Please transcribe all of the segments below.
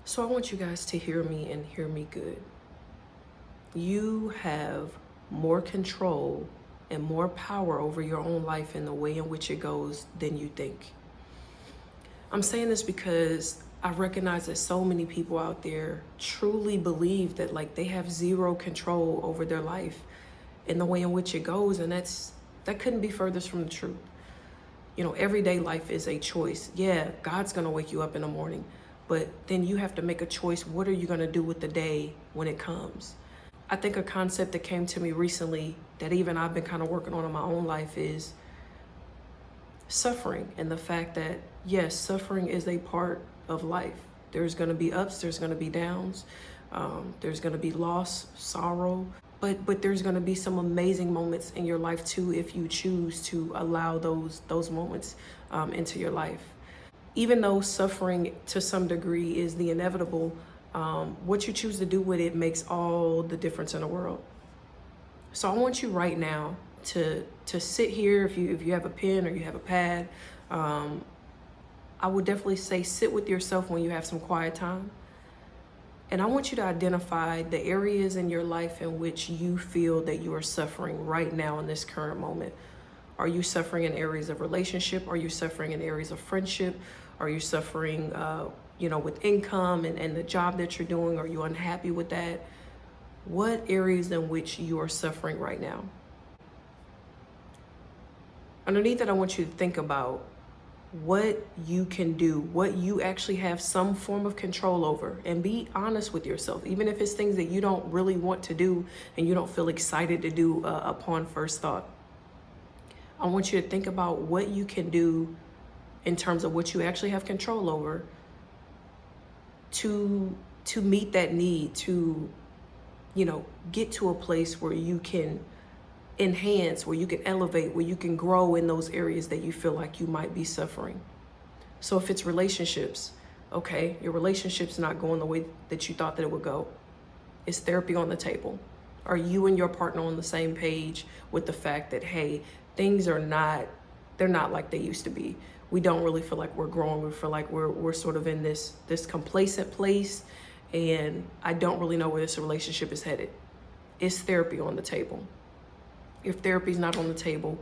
So I want you guys to hear me and hear me good. You have more control and more power over your own life and the way in which it goes than you think. I'm saying this because I recognize that so many people out there truly believe that like they have zero control over their life and the way in which it goes, and that couldn't be furthest from the truth. Everyday life is a choice. Yeah, God's gonna wake you up in the morning, but then you have to make a choice. What are you gonna do with the day when it comes? I think a concept that came to me recently that even I've been kind of working on in my own life is suffering, and the fact that, yes, suffering is a part of life. There's gonna be ups, there's gonna be downs, there's gonna be loss, sorrow, but there's gonna be some amazing moments in your life too if you choose to allow those moments into your life. Even though suffering to some degree is the inevitable, what you choose to do with it makes all the difference in the world. So I want you right now to sit here. If you have a pen or you have a pad, I would definitely say sit with yourself when you have some quiet time. And I want you to identify the areas in your life in which you feel that you are suffering right now in this current moment. Are you suffering in areas of relationship? Are you suffering in areas of friendship? Are you suffering, with income and the job that you're doing? Are you unhappy with that? What areas in which you are suffering right now? Underneath that, I want you to think about what you can do, what you actually have some form of control over, and be honest with yourself, even if it's things that you don't really want to do and you don't feel excited to do upon first thought. I want you to think about what you can do in terms of what you actually have control over to meet that need, to get to a place where you can enhance, where you can elevate, where you can grow in those areas that you feel like you might be suffering. So if it's relationships, okay, your relationship's not going the way that you thought that it would go. Is therapy on the table? Are you and your partner on the same page with the fact that, hey, things are they're not like they used to be? We don't really feel like we're growing. We feel like we're sort of in this complacent place, and I don't really know where this relationship is headed. Is therapy on the table? If therapy's not on the table,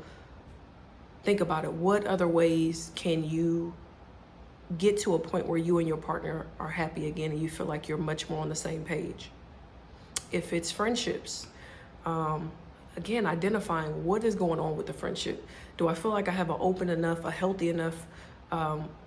think about it. What other ways can you get to a point where you and your partner are happy again and you feel like you're much more on the same page? If it's friendships, again, identifying what is going on with the friendship. Do I feel like I have an open enough, a healthy enough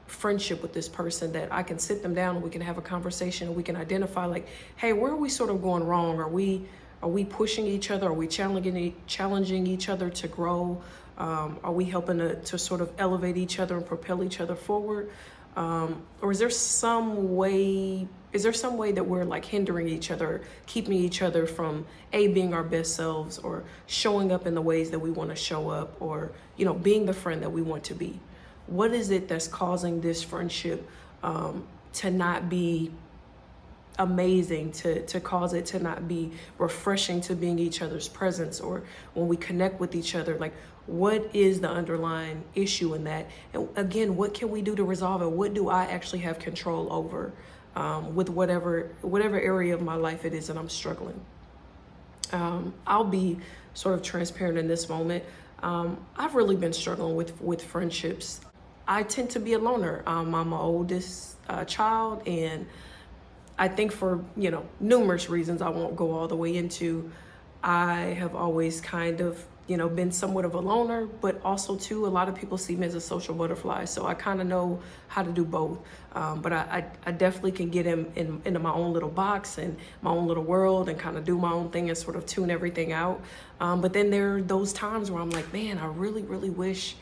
friendship with this person that I can sit them down and we can have a conversation and we can identify like, hey, where are we sort of going wrong? Are we pushing each other? Are we challenging each other to grow? Are we helping to sort of elevate each other and propel each other forward? Or is there some way that we're like hindering each other, keeping each other from being our best selves, or showing up in the ways that we want to show up, or being the friend that we want to be? What is it that's causing this friendship to not be amazing, to cause it to not be refreshing to being each other's presence, or when we connect with each other? Like, what is the underlying issue in that? And again, what can we do to resolve it? What do I actually have control over with whatever area of my life it is that I'm struggling? I'll be sort of transparent in this moment. I've really been struggling with friendships. I tend to be a loner. I'm my oldest child, and I think for, numerous reasons I won't go all the way into, I have always kind of, been somewhat of a loner, but also too, a lot of people see me as a social butterfly. So I kind of know how to do both. But I definitely can get into my own little box and my own little world and kind of do my own thing and sort of tune everything out. But then there are those times where I'm like, man, I really, really wish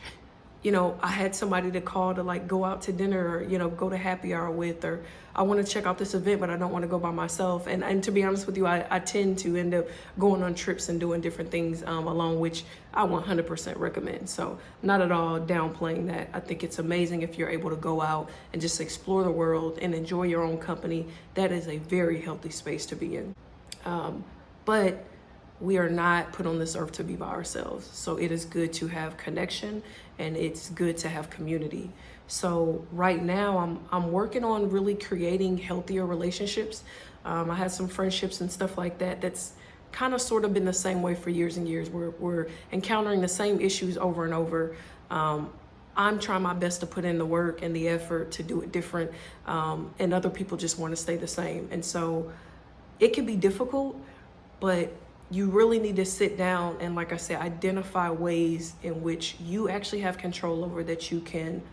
I had somebody to call to like go out to dinner, or, go to happy hour with, or I want to check out this event, but I don't want to go by myself. And to be honest with you, I tend to end up going on trips and doing different things along, which I 100% recommend. So not at all downplaying that. I think it's amazing if you're able to go out and just explore the world and enjoy your own company. That is a very healthy space to be in. But we are not put on this earth to be by ourselves. So it is good to have connection, and it's good to have community. So right now I'm working on really creating healthier relationships. I had some friendships and stuff like that that's kind of sort of been the same way for years and years. We're encountering the same issues over and over. I'm trying my best to put in the work and the effort to do it different, and other people just want to stay the same. And so it can be difficult, but you really need to sit down and, like I said, identify ways in which you actually have control over that you can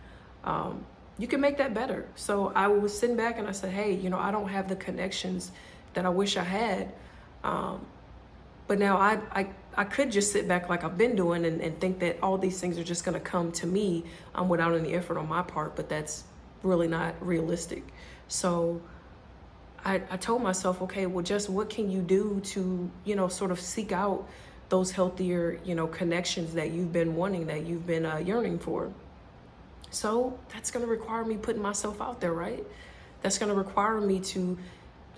make that better. So I was sitting back and I said, hey, I don't have the connections that I wish I had. But now I could just sit back like I've been doing and think that all these things are just going to come to me without any effort on my part, but that's really not realistic. So I told myself, okay, well, just what can you do to, sort of seek out those healthier, connections that you've been wanting, that you've been yearning for. So that's going to require me putting myself out there, right? That's going to require me to,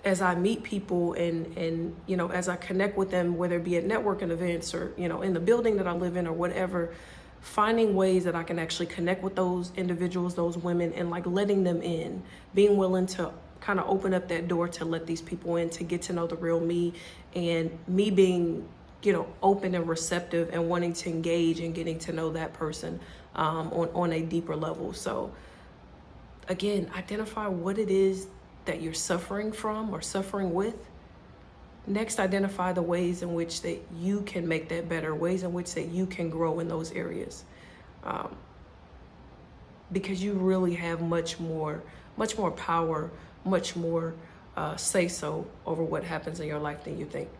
as I meet people and as I connect with them, whether it be at networking events or, in the building that I live in or whatever, finding ways that I can actually connect with those individuals, those women, and like letting them in, being willing to kind of open up that door to let these people in, to get to know the real me, and me being, open and receptive and wanting to engage and getting to know that person on a deeper level. So again, identify what it is that you're suffering from or suffering with. Next, identify the ways in which that you can make that better, ways in which that you can grow in those areas. Because you really have much more power, much more say-so over what happens in your life than you think.